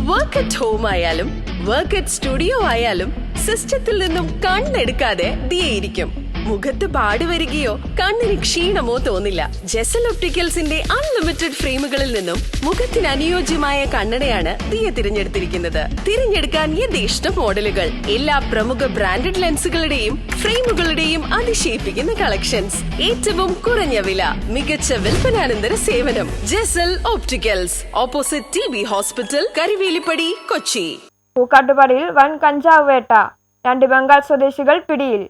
Work at home ആയാലും work at studio ആയാലും സിസ്റ്റത്തിൽ നിന്നും കണ്ണെടുക്കാതെ ദിയയിരിക്കും. മുഖത്ത് പാട് വരികയോ കണ്ണിന് ക്ഷീണമോ തോന്നില്ല. ജെസൽ ഒപ്റ്റിക്കൽസിന്റെ അൺലിമിറ്റഡ് ഫ്രെയിമുകളിൽ നിന്നും മുഖത്തിന് അനുയോജ്യമായ കണ്ണടയാണ് ദിയ തിരഞ്ഞെടുത്തിരിക്കുന്നത്. തിരഞ്ഞെടുക്കാൻ യഥേഷ്ട മോഡലുകൾ, എല്ലാ പ്രമുഖ ബ്രാൻഡഡ് ലെൻസുകളുടെയും ഫ്രെയിമുകളുടെയും അതിശയിപ്പിക്കുന്ന കളക്ഷൻസ്, ഏറ്റവും കുറഞ്ഞ വില, മികച്ച വിൽപ്പനാനന്തര സേവനം. Jesal opticals, opposite TB hospital, Karivelippady, Kochi. പൂക്കാട്ടുപടിയിൽ വൻ കഞ്ചാവ് വേട്ട, 2 ബംഗാൾ സ്വദേശികൾ പിടിയിൽ.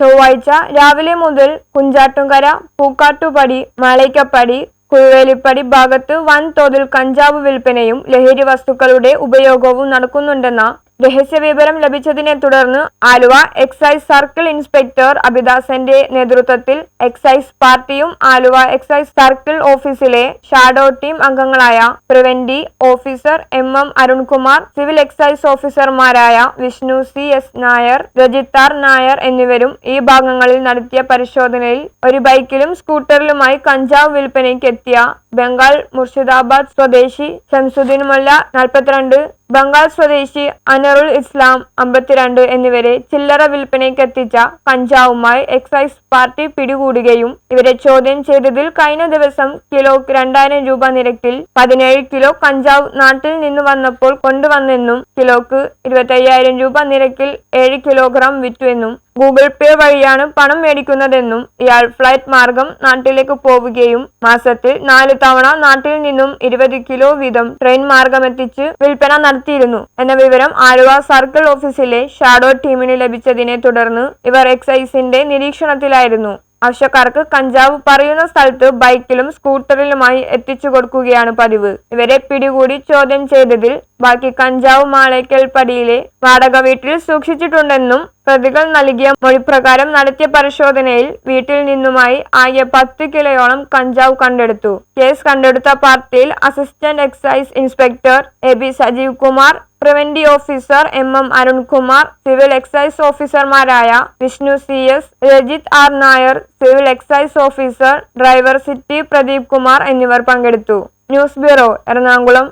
ചൊവ്വാഴ്ച രാവിലെ മുതൽ കുഞ്ചാട്ടുംകര, പൂക്കാട്ടുപടി, മാളയ്ക്കപ്പടി, കുഴുവേലിപ്പടി ഭാഗത്ത് വൻതോതിൽ കഞ്ചാവ് വിൽപ്പനയും ലഹരി വസ്തുക്കളുടെ ഉപയോഗവും നടക്കുന്നുണ്ടെന്ന രഹസ്യവിവരം ലഭിച്ചതിനെ തുടർന്ന് ആലുവ എക്സൈസ് സർക്കിൾ ഇൻസ്പെക്ടർ അഭിദാസന്റെ നേതൃത്വത്തിൽ എക്സൈസ് പാർട്ടിയും ആലുവ എക്സൈസ് സർക്കിൾ ഓഫീസിലെ ഷാഡോ ടീം അംഗങ്ങളായ preventive officer MM Arunkumar, civil excise ഓഫീസർമാരായ വിഷ്ണു CS നായർ, രജിത്താർ നായർ എന്നിവരും ഈ ഭാഗങ്ങളിൽ നടത്തിയ പരിശോധനയിൽ ഒരു ബൈക്കിലും സ്കൂട്ടറിലുമായി കഞ്ചാവ് വിൽപ്പനയ്ക്ക് എത്തിയ ബംഗാൾ മുർഷിദാബാദ് സ്വദേശി ഷംസുദ്ദീൻ മുല്ല 42, ബംഗാൾ സ്വദേശി അനറുൽ ഇസ്ലാം 52 എന്നിവരെ ചില്ലറ വിൽപ്പനയ്ക്കെത്തിച്ച കഞ്ചാവുമായി എക്സൈസ് പാർട്ടി പിടികൂടുകയും ഇവരെ ചോദ്യം ചെയ്തതിൽ കഴിഞ്ഞ ദിവസം കിലോക്ക് 2000 രൂപ നിരക്കിൽ 17 കിലോ കഞ്ചാവ് നാട്ടിൽ നിന്ന് വന്നപ്പോൾ കൊണ്ടുവന്നെന്നും കിലോക്ക് 25,000 രൂപ നിരക്കിൽ 7 കിലോഗ്രാം വിറ്റുവെന്നും ഗൂഗിൾ പേ വഴിയാണ് പണം മേടിക്കുന്നതെന്നും ഇയാൾ ഫ്ലൈറ്റ് മാർഗം നാട്ടിലേക്ക് പോവുകയും മാസത്തിൽ 4 തവണ നാട്ടിൽ നിന്നും 20 കിലോ വീതം ട്രെയിൻ മാർഗമെത്തിച്ച് വിൽപ്പന നടത്തിയിരുന്നു എന്ന വിവരം ആലുവ സർക്കിൾ ഓഫീസിലെ ഷാഡോ ടീമിന് ലഭിച്ചതിനെ തുടർന്ന് ഇവർ എക്സൈസിന്റെ നിരീക്ഷണത്തിലായിരുന്നു. ആവശ്യക്കാർക്ക് കഞ്ചാവ് പറയുന്ന സ്ഥലത്ത് ബൈക്കിലും സ്കൂട്ടറിലുമായി എത്തിച്ചു കൊടുക്കുകയാണ് പതിവ്. ഇവരെ പിടികൂടി ചോദ്യം ചെയ്തതിൽ ബാക്കി കഞ്ചാവ് മാളയ്ക്കൽപ്പടിയിലെ വാടക വീട്ടിൽ സൂക്ഷിച്ചിട്ടുണ്ടെന്നും പ്രതികൾ നൽകിയ മൊഴിപ്രകാരം നടത്തിയ പരിശോധനയിൽ വീട്ടിൽ നിന്നുമായി ആകെ 10 കിലോയോളം കഞ്ചാവ് കണ്ടെടുത്തു. കേസ് കണ്ടെടുത്ത പാർട്ടിയിൽ assistant excise inspector AB Sajeev Kumar, preventive officer MM Arunkumar, civil excise ഓഫീസർമാരായ Vishnu CS, Rajith R Nair, civil excise officer driver CT Pradeep Kumar എന്നിവർ പങ്കെടുത്തു. News bureau, Ernakulam.